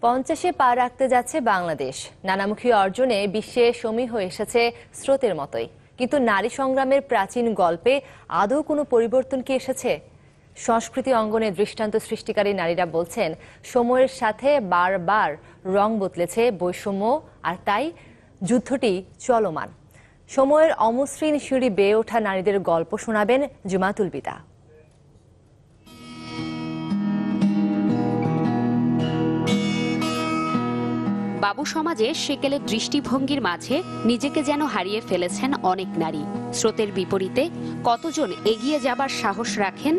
50-এ পা রাখতে যাচ্ছে বাংলাদেশ। নানামুখী অর্জনে বিশ্বে সমীহ এসেছে স্রোতের মতোই। কিন্তু নারী সংগ্রামের প্রাচীন গল্পে আদৌ কোনো পরিবর্তন কি এসেছে? সংস্কৃতি অঙ্গনে দৃষ্টান্ত সৃষ্টিকারী নারীরা বলছেন, সময়ের সাথে বারবার রং বদলেছে বৈষম্য, আর তাই যুদ্ধটি চলমান। সময়ের অমসৃণ সিঁড়ি বেয়ে ওঠা নারীদের গল্প শোনাবেন জুমাতুল বিদা। বাবু সমাজে সেকেলের দৃষ্টিভঙ্গির মাঝে নিজেকে যেন হারিয়ে ফেলেছেন অনেক নারী। স্রোতের বিপরীতে কতজন এগিয়ে যাবার সাহস রাখেন?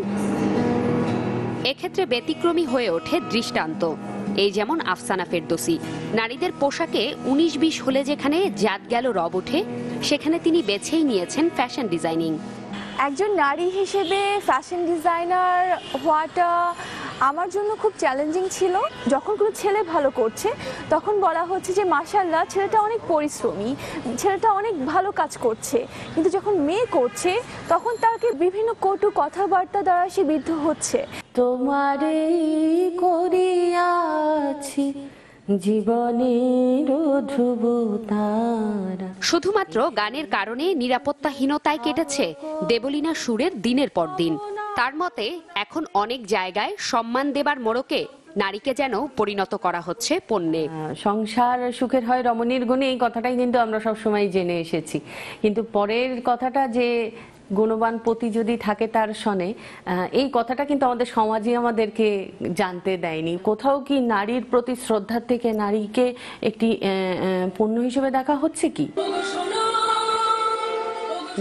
এক্ষেত্রে ব্যতিক্রমী হয়ে ওঠে দৃষ্টান্ত। এই যেমন আফসানা ফেরদৌসী। নারীদের পোশাকে 19-20 হলে যেখানে জাত গেল রব ওঠে, সেখানে তিনি বেছেই নিয়েছেন ফ্যাশন ডিজাইনিং। একজন নারী হিসেবে ফ্যাশন ডিজাইনার হওয়াটা আমার জন্য খুব চ্যালেঞ্জিং ছিল। যখন কোনো ছেলে ভালো করছে তখন বলা হচ্ছে যে মাশাআল্লাহ, ছেলেটা অনেক পরিশ্রমী, ছেলেটা অনেক ভালো কাজ করছে। কিন্তু যখন মেয়ে করছে তখন তাকে বিভিন্ন কটু কথাবার্তা দ্বারা সে বিদ্ধ হচ্ছে। তোমারে করিয়াছি জীবনের ধ্রুবতারা। শুধুমাত্র গানের কারণে নিরাপত্তাহীনতায় কেটেছে দেবলীনা সুরের দিনের পর দিন। তার মতে এখন অনেক জায়গায় সম্মান দেবার মোড়কে নারীকে যেন পরিণত করা হচ্ছে পণ্যে। সংসার সুখের হয় রমণীর গুণে, এই কথাটাই কিন্তু আমরা সবসময় জেনে এসেছি। কিন্তু পরের কথাটা যে গুণবান পতি যদি থাকে তার সনে, এই কথাটা কিন্তু আমাদের সমাজই আমাদেরকে জানতে দেয়নি। কোথাও কি নারীর প্রতি শ্রদ্ধার থেকে নারীকে একটি পণ্য হিসেবে দেখা হচ্ছে কি?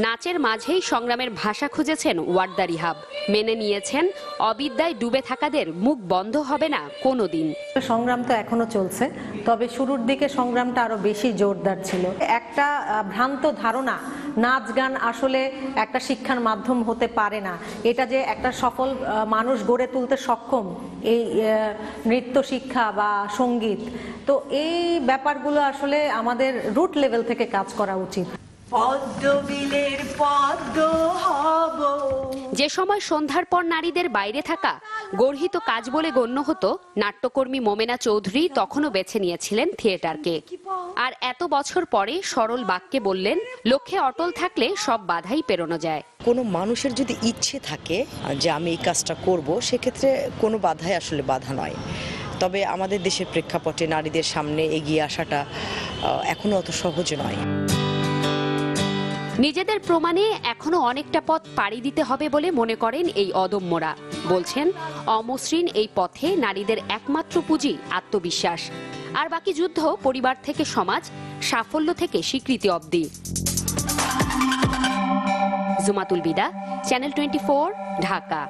নাচের মাঝেই সংগ্রামের ভাষা খুঁজেছেন ওয়ার্দা রিহাব। মেনে নিয়েছেন অবিদ্যায় ডুবে থাকাদের মুখ বন্ধ হবে না কোনোদিন। সংগ্রাম তো এখনো চলছে, তবে শুরুর দিকে সংগ্রামটা আরো বেশি জোরদার ছিল। একটা ভ্রান্ত ধারণা নাচ গান আসলে একটা শিক্ষার মাধ্যম হতে পারে না, এটা যে একটা সফল মানুষ গড়ে তুলতে সক্ষম এই নৃত্য শিক্ষা বা সঙ্গীত, তো এই ব্যাপারগুলো আসলে আমাদের রুট লেভেল থেকে কাজ করা উচিত। যে সময় সন্ধ্যার পর নারীদের বাইরে থাকা গর্হিত কাজ বলে গণ্য হতো, নাট্যকর্মী মোমেনা চৌধুরী তখনও বেছে নিয়েছিলেন থিয়েটারকে। আর এত বছর পরে সরল বাক্যে বললেন, লক্ষ্যে অটল থাকলে সব বাধাই পেরোনো যায়। কোনো মানুষের যদি ইচ্ছে থাকে যে আমি এই কাজটা করব, সেক্ষেত্রে কোনো বাধাই আসলে বাধা নয়। তবে আমাদের দেশের প্রেক্ষাপটে নারীদের সামনে এগিয়ে আসাটা এখনো অত সহজ নয়। নিজেদের প্রমাণে এখনো অনেকটা পথ পাড়ি দিতে হবে বলে মনে করেন এই অদম্যরা। বলছেন, অমসৃণ এই পথে নারীদের একমাত্র পুঁজি আত্মবিশ্বাস, আর বাকি যুদ্ধ পরিবার থেকে সমাজ, সাফল্য থেকে স্বীকৃতি অবধি। জুমাতুল বিদা, চ্যানেল 24, ঢাকা।